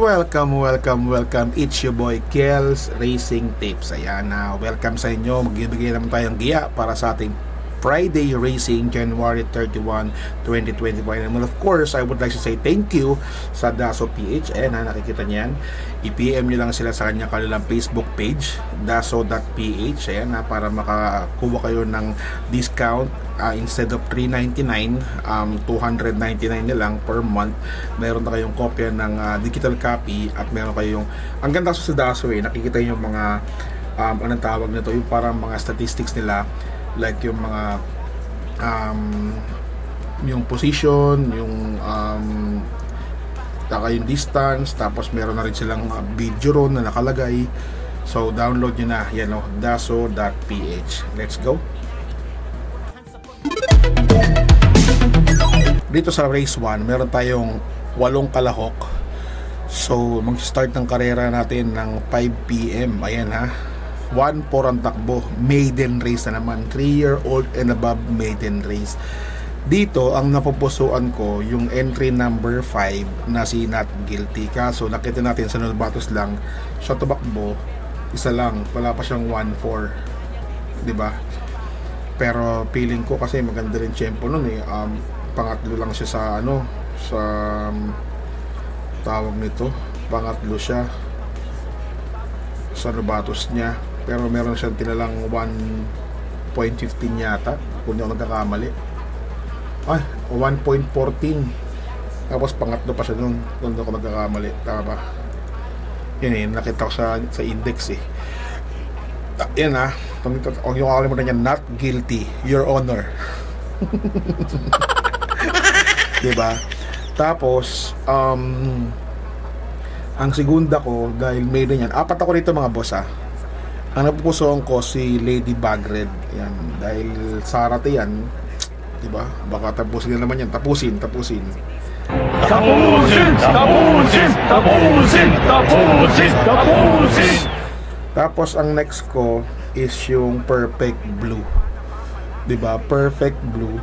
welcome. It's your boy Kels Racing Tips. Ayan na, welcome sa inyo. Magbibigay naman tayong giya para sa ating Friday Racing January 31, 2025. And of course, I would like to say thank you sa Daso PH. Ayan na, nakikita niyan. I-PM nyo lang sila sa kanilang Facebook page, daso.ph. Ayan na, para makakuha kayo ng discount. Instead of $399, $299 na lang per month. Meron na kayong kopya ng digital copy at meron kayong, ang ganda sa Daso nakikita yung mga anong tawag nito, yung parang mga statistics nila, like yung mga yung position, yung yung distance, tapos meron na rin silang video ron na nakalagay. So download nyo na yan, daso.ph. Let's go. Dito sa race 1, meron tayong 8 kalahok. So mag-start ng karera natin ng 5 PM. Ayan ha, 1-4 ang takbo. Maiden race na naman, 3-year-old and above maiden race. Dito ang napupusuan ko yung entry number 5 na si Not Guilty. Kaso nakita natin sa Nolbatos lang siya tumakbo, isa lang, wala pa siyang 1-4, diba? Pero feeling ko kasi maganda rin tempo nun pangatlo lang siya sa sa tawag nito, pangatlo siya sa Nolbatos niya. Pero meron siyang tinalang 1.15 yata, kung hindi ako nagkakamali. 1.14. Tapos pangatlo pa siya kung hindi ako nagkakamali. Tama ba? Yun nakita ko sa index yan huwag yung kakalimutan niya, Not Guilty, Your Honor. Diba? Tapos ang segunda ko, dahil maiden yan, 4 ako rito mga boss ang napupusuan ko si Lady Bagred. Yan, dahil Sarate yan, diba? Baka tapusin na naman yan. Tapusin. Tapos ang next ko is yung Perfect Blue, diba? Perfect Blue,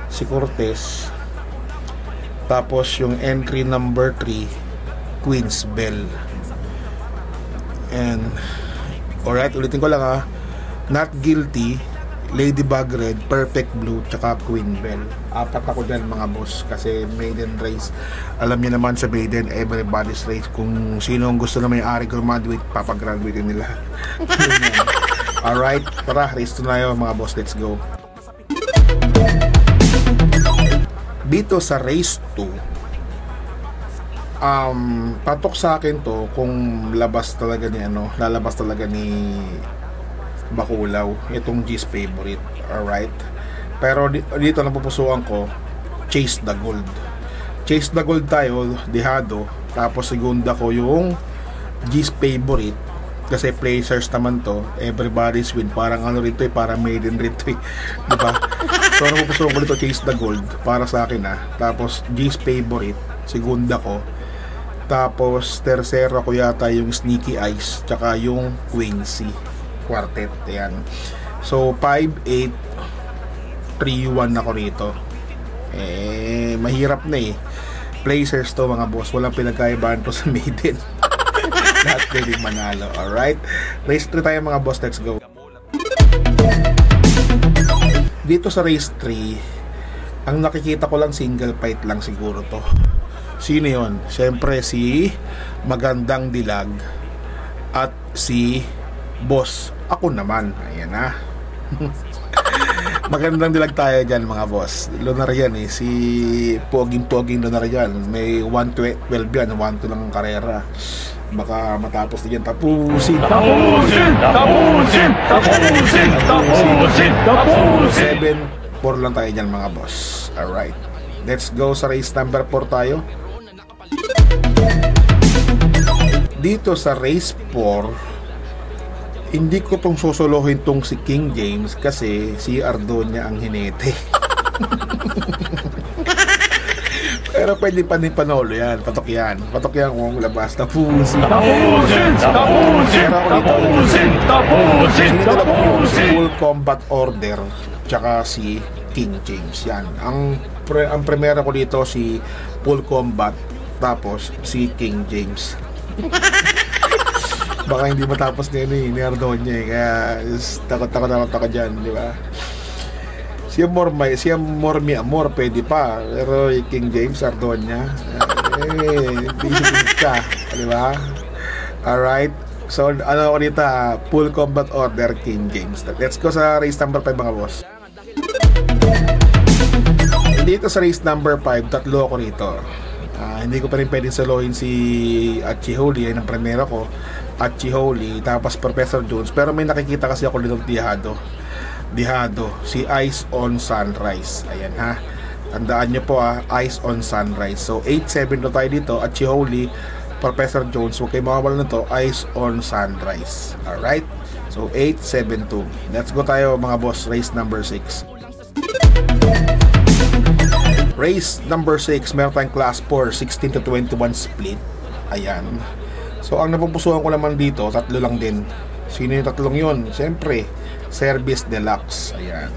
si Cortez. Tapos yung entry number 3, Queen's Bell. And alright, ulitin ko lang Not Guilty, Lady Bagred, Perfect Blue, tsaka Queen Bell. 4 ako dyan mga boss, kasi maiden race. Alam niyo naman sa maiden, everybody's race. Kung sino ang gusto na may-ari graduate, papagraduate nila. Alright, tara, race to na yun mga boss, let's go. Dito sa race 2, patok sa akin to kung lalabas talaga ni Bakulaw itong G's favorite. Alright, pero dito napupusuan ko Chase the Gold tayo, dihado. Tapos segunda ko yung G's favorite, kasi placers naman to, everybody's win, parang rito parang maiden rito diba? So napupusuan ko dito Chase the Gold para sa akin Tapos G's favorite segunda ko. Tapos tercera ko yata yung Sneaky Eyes, tsaka yung Quincy quartet. Yan. So 5-8 3-1 ako rito. Mahirap na placers to mga boss, walang pinagkaibahan to sa maiden. Lahat pwedeng manalo. Alright, race 3 tayo mga boss, let's go. Dito sa race 3, ang nakikita ko lang single fight lang siguro to. Sino yun? Siyempre si Magandang Dilag at si Boss. Ako naman. Ayan Magandang Dilag tayo dyan mga boss. Lunar yan si Poging Lunar yan. May 1-12 yan, 1-2 lang ang karera. Baka matapos na yan. Tapusin 7-4 lang tayo dyan mga boss. Alright, let's go sa race number 4 tayo. Dito sa race 4, hindi ko tong susuluhin tong si King James, kasi si Ardonia ang hinete. Pero pwede pa din panolo yan, patok yan kung labas. Tapusin Full Combat Order, tsaka si King James. Yan ang primera ko dito, si Full Combat. Tapos si King James. Baka hindi matapos ni Ardoña eh. Kaya takot ako dyan, di ba? Siya Mormi Amor, pwede pa. Pero King James, Ardoña, hindi ka, di ba? Alright. So, ano ulit, full combat order, King James. Let's go sa race number 5, mga boss. Dito sa race number 5, tatlo ako rito. Hindi ko pa rin pwedeng solohin si Achiholi, ay ng primera ko. Achiholi, tapos Professor Jones. Pero may nakikita kasi ako dito Dihado, si Eyes on Sunrise. Ayan ha. Tandaan nyo po Eyes on Sunrise. So 8-7 na tayo dito. Achiholi, Professor Jones. Huwag kayo makawala na to. Eyes on Sunrise. Alright. So 8-7-2. Let's go tayo, mga boss. Race number 6. Race number 6. Meron tayong class 4, 16-21 split. Ayan. So ang napupusuhan ko naman dito, tatlo lang din. Sino yung tatlong yun? Siyempre, Service Deluxe. Ayan.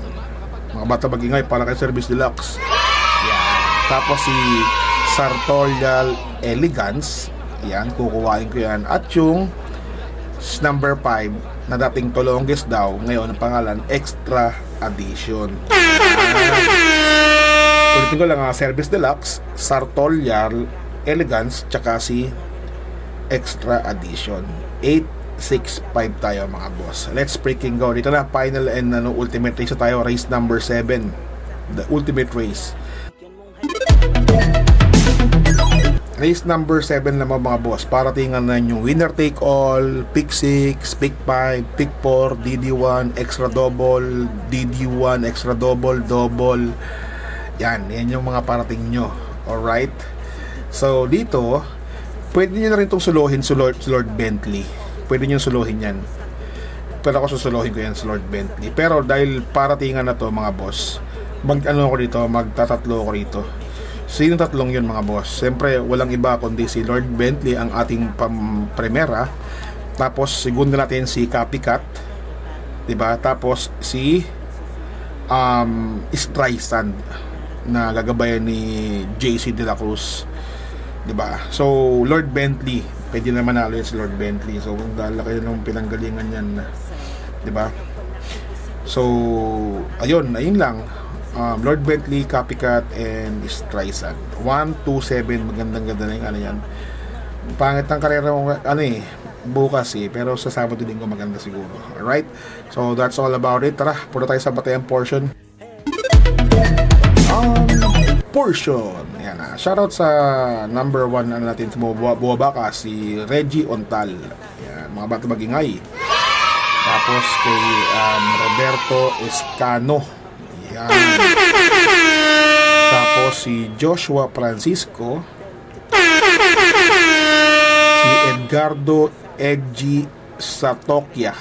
Mga bata magingay para kay Service Deluxe. Ayan. Tapos si Sartorial Elegance. Ayan, kukuhain ko yan. At yung number 5 na dating to longest daw, ngayon ang pangalan Extra Edition. Ulitin ko lang, Service Deluxe, Sartorial Elegance, tsaka si Extra Edition. 8-6-5 tayo, mga boss. Let's freaking go. Dito na, final and ultimate race tayo. Race number 7, the ultimate race. Race number 7 naman, mga boss. Para tingnan na yung winner take all, pick 6, pick 5, pick 4, DD1, extra double, DD1, extra double, double. Yan yung mga parating nyo. Alright. So dito, pwede nyo na rin itong suluhin si Lord Bentley. Pwede nyo suluhin yan. Pero ako susuluhin ko yan si Lord Bentley. Pero dahil paratingan na to, mga boss, magtatatlo ko rito. Sino tatlong yun, mga boss? Siyempre, walang iba kundi si Lord Bentley, ang ating primera. Tapos, segunda natin si Copycat, diba? Tapos, si Streisand, na gagabayan ni JC De La Cruz, diba? So, Lord Bentley, pwede na manalo yun si Lord Bentley. So, dahil kayo nung pinanggalingan yan, diba? So, ayun lang. Lord Bentley, Copycat, and Streisand. 1-2-7, magandang-ganda na yung ano yan. Pangit ang karera mo, bukas pero sa Sabado din ko maganda siguro. Alright? So, that's all about it. Tara, punta tayo sa batayan portion. Ayan, shoutout sa number 1 natin sa Buwabaka, si Reggie Ontal. Ayan, mga bata magingay. Tapos kay Roberto Escano. Ayan. Tapos si Joshua Francisco, si Edgardo Edgy Satokya.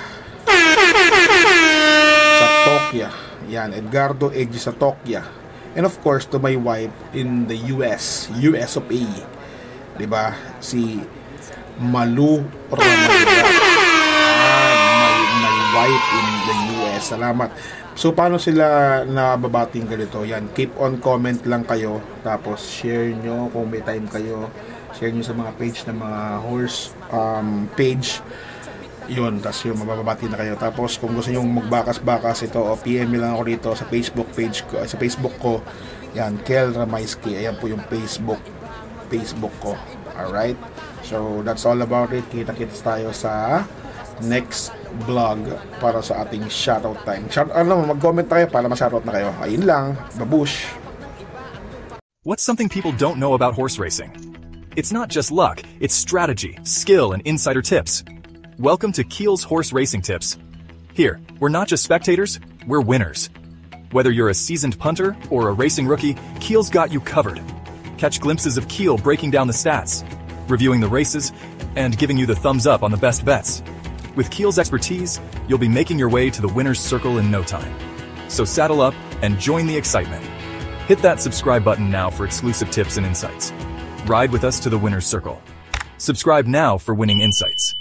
Yan, Edgardo Edgy Satokya. And of course, to my wife in the US of A, diba? Si Malu Ramayra. My wife in the US. Salamat. So, paano sila nababating ganito? Yan, keep on comment lang kayo. Tapos, share nyo kung may time kayo. Share nyo sa mga page ng mga horse page. Yun, tapos yung mababati na kayo. Tapos kung gusto nyo magbakas-bakas ito, o PM lang ako dito sa Facebook page ko, sa Facebook ko. Yan, Kel Ramayski. Ayan po yung Facebook ko. Alright? So, that's all about it. Kita-kits tayo sa next vlog para sa ating shoutout time. Mag-comment tayo para ma-shoutout na kayo. Ayun lang. Babush! What's something people don't know about horse racing? It's not just luck, it's strategy, skill, and insider tips. Welcome to Keel's Horse Racing Tips. Here, we're not just spectators, we're winners. Whether you're a seasoned punter or a racing rookie, Keel's got you covered. Catch glimpses of Keel breaking down the stats, reviewing the races, and giving you the thumbs up on the best bets. With Keel's expertise, you'll be making your way to the winner's circle in no time. So saddle up and join the excitement. Hit that subscribe button now for exclusive tips and insights. Ride with us to the winner's circle. Subscribe now for winning insights.